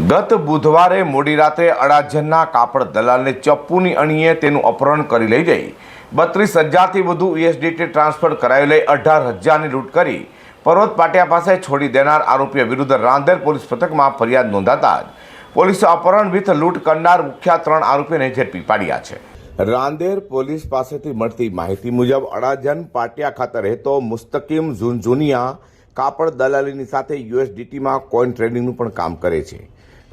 ગત બુધવારે મોડી રાત્રે અડાજણના કાપડ દલાલને ચપ્પુની અણીએ તેનું અપહરણ કરી લઈ જઈ 32,000થી વધુ USDT ટ્રાન્સફર કરાવી લઈ 18,000ની લૂંટ કરી પર્વત પાટિયા પાસે છોડી દેનાર આરોપીઓ વિરુદ્ધ રાંદેર પોલીસ મથકમાં ફરિયાદ નોંધાતા જ પોલીસે અપહરણ વિથ લૂંટ કરનાર મુખ્ય 3 આરોપીઓને ઝડપી પાડ્યા છે। રાંદેર પોલીસ પાસેથી મળતી માહિતી મુજબ અડાજણ પાટિયા ખાતે રહેતો મુસ્તકીમ ઝુનઝુનિયા કાપડ દલાલીની સાથે USDTમાં કોઈન ટ્રેડિંગનું પણ કામ કરે છે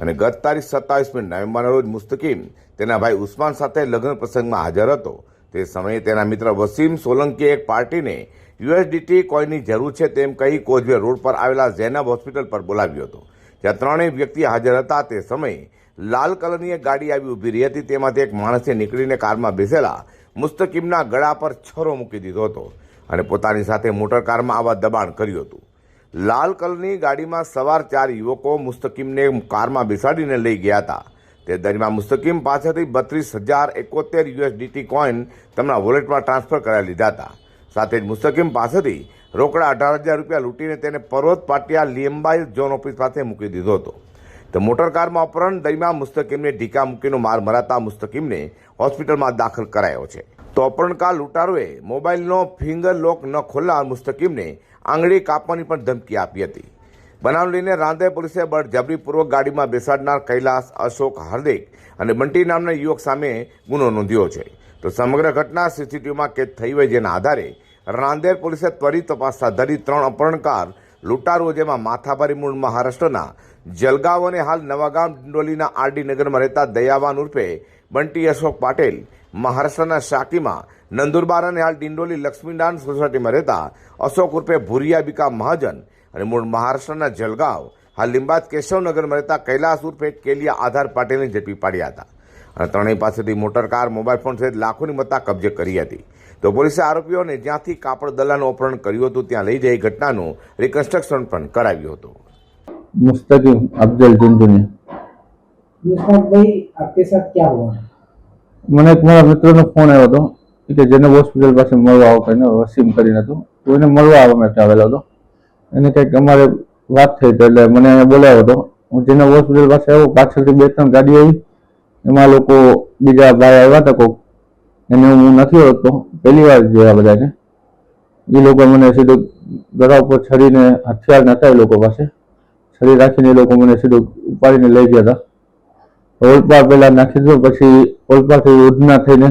અને ગત તારીખ 27 નવેમ્બરના રોજ મુસ્તકીમ તેના ભાઈ ઉસ્માન સાથે લગ્ન પ્રસંગમાં હાજર હતો। તે સમયે તેના મિત્ર વસીમ સોલંકીએ એક પાર્ટીને USDT કોઈનની જરૂર છે તેમ કહી કોઝવે રોડ પર આવેલા ઝેનબ હોસ્પિટલ પર બોલાવ્યો હતો, જ્યાં ત્રણેય વ્યક્તિ હાજર હતા। તે સમયે લાલ કલરની એક ગાડી આવી ઊભી રહી હતી। તેમાંથી એક માણસે નીકળીને કારમાં બેસેલા મુસ્તકીમના ગળા પર છરો મૂકી દીધો હતો અને પોતાની સાથે મોટર કારમાં આવવા દબાણ કર્યું હતું। લાલ કલરની ગાડીમાં સવાર 4 યુવકો મુસ્તકીમને કારમાં બેસાડીને લઈ ગયા હતા। તે દરમિયાન મુસ્તકીમ પાસેથી 32,071 USDT કોઈન તેમના વોલેટમાં ટ્રાન્સફર કરાવી લીધા હતા। સાથે જ મુસ્તકીમ પાસેથી રોકડા 18,000 રૂપિયા લૂંટીને તેને પર્વત પાટિયા લીંબાઈ ઝોન ઓફિસ પાસે મૂકી દીધો હતો। તો મોટર કારમાં અપહરણ દરમિયાન મુસ્તકીમને ઢીકા મૂકીનો માર મરાતા મુસ્તકીમને હોસ્પિટલમાં દાખલ કરાયો છે। તો અપહરણકાર લૂંટારોએ મોબાઈલનો ફિંગર લોક ન ખોલવા મુસ્તકીમને આંગળી કાપવાની પણ ધમકી આપી હતી। બનાવ લઈને રાંદેર પોલીસે બળજબરીપૂર્વક ગાડીમાં બેસાડનાર કૈલાસ, અશોક, હાર્દિક અને બંટી નામના યુવક સામે ગુનો નોંધ્યો છે। તો સમગ્ર ઘટના CCTVમાં કેદ થઈ હોય, જેના આધારે રાંદેર પોલીસે ત્વરિત તપાસ હાથ ધરી 3 અપહરણકાર લૂંટારુઓ, જેમાં માથાભારી મૂળ મહારાષ્ટ્રના જલગાંવ અને હાલ નવાગામ ડિંડોલીના RD નગરમાં રહેતા દયાવાન ઉર્ફે બંટી અશોક પાટેલ, મહારાષ્ટ્રના શાકીમાં નંદુરબાર અને હાલ ડિંડોલી લક્ષ્મીનારાયણ સોસાયટીમાં રહેતા અશોક ઉર્ફે ભુરિયા બીકા મહાજન અને મૂળ મહારાષ્ટ્રના જલગાંવ હાલ લીંબાદ કેશવનગરમાં રહેતા કૈલાસ ઉર્ફે કેલિયા આધાર પાટેલને ઝડપી પાડ્યા હતા અને ત્રણેય પાસેથી મોટર કાર, મોબાઈલ ફોન સહિત લાખોની મત્તા કબજે કરી હતી। તો પોલીસે આરોપીઓને જ્યાંથી કાપડ દલાલનું અપહરણ કર્યું હતું ત્યાં લઈ જઈ ઘટનાનું રિકન્સ્ટ્રક્શન પણ કરાવ્યું હતું। मुस्तकीम अफजल झुनझुनिया। मुस्ताक भाई, आपके साथ क्या हुआ? મને એક મારા મિત્રનો ફોન આવ્યો હતો કે જેને હોસ્પિટલ પાસે મળવા આવો કરીને વસીમ કરીને હતો, તો એને મળવા આવવા માટે આવેલો હતો। એને કંઈક અમારે વાત થઈ તો એટલે મને અહીંયા બોલાવ્યો હતો। હું જેને હોસ્પિટલ પાસે આવ્યો, પાછળથી 2-3 ગાડી આવી, એમાં લોકો બીજા ભાઈ આવ્યા હતા કોક, એને હું નથી ઓળખતો, પહેલી વાર જોયા બધાને। એ લોકો મને સીધું ગળા ઉપર છરીને હથિયાર નતા એ લોકો પાસે, છરી રાખીને એ લોકો મને સીધું ઉપાડીને લઈ ગયા હતા। ઓલપાડ પહેલા નાખી દીધો, પછી ઓલપાડથી ઉધના થઈને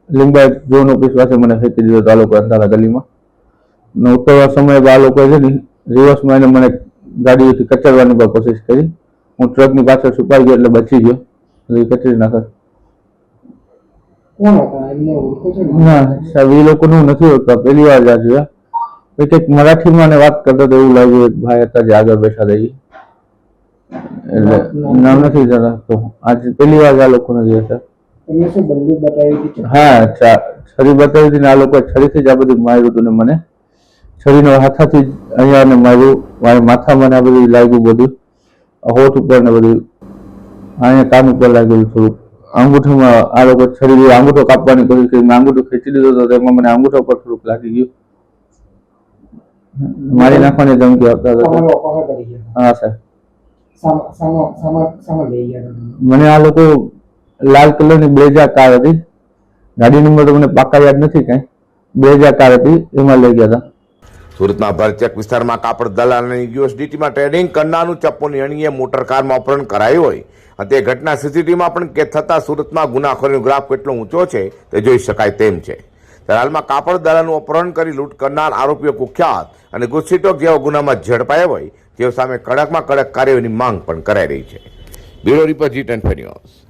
લીંબાઈ ઝોન ઓફિસ પાસે મને ફેંકી દીધો હતો આ લોકો અંધારા ગલીમાં। ને ઉતરવા સમયે આ લોકોએ છે ને રિવર્સમાં એને મને ગાડીઓથી કચડવાની પણ કોશિશ કરી। હું ટ્રકની પાછળ છુપાઈ ગયો એટલે બચી ગયો, એટલે કચડી નાખત। કોણ હતા? એમને ઓળખો છો? ના સાહેબ, એ લોકોનું નથી ઓળખતા, પહેલી વાર જ જોયા। કંઈક મરાઠીમાં ને વાત કરતા તો એવું લાગ્યું, એક ભાઈ હતા જે આગળ બેઠા હતા, એટલે નામ નથી જણાતો। આજે પહેલી વાર આ લોકોને જોયા છે। તમને શું બંદૂક બતાવી હતી? હા, છરી બતાવી હતી ને આ લોકોએ છરીથી જ આ બધું માર્યું હતું ને મને છરીનો હાથાથી જ અહીંયા ને માર્યું, મારા માથામાં ને આ બધું લાગ્યું, બધું હોઠ ઉપર ને બધું અહીંયા કાન ઉપર લાગેલું થોડુંક। અંગૂઠામાં આ લોકો છરી અંગૂઠો કાપવાની કોશિશ કરી, મેં અંગૂઠો ખેંચી લીધો હતો, તેમાં મને અંગૂઠા પર થોડુંક લાગી ગયું, મારી નાખવાની ધમકી આપતા હતા। હા સાહેબ, મને આ લોકો લાલ કલરની બ્રેઝા કાર હતી, ગાડી નંબર તો મને પાકા યાદ નથી, કઈ બ્રેઝા કાર હતી, એમાં લઈ ગયા હતા। સુરતના ભરચક વિસ્તારમાં કાપડ દલાલ અને USDTમાં ટ્રેડિંગ કરનારનું ચપ્પુની અણીએ મોટર કારમાં અપહરણ કરાયું હોય અને તે ઘટના CCTVમાં પણ કેદ થતા સુરતમાં ગુનાખોરીનો ગ્રાફ કેટલો ઊંચો છે તે જોઈ શકાય તેમ છે। ત્યારે હાલમાં કાપડ દલાલનું અપહરણ કરી લૂંટ કરનાર આરોપીઓ કુખ્યાત અને ગુસ્સીટોક જેવા ગુનામાં ઝડપાયા હોય, તેઓ સામે કડકમાં કડક કાર્યવાહીની માંગ પણ કરાઈ રહી છે। Bureau report G10 news.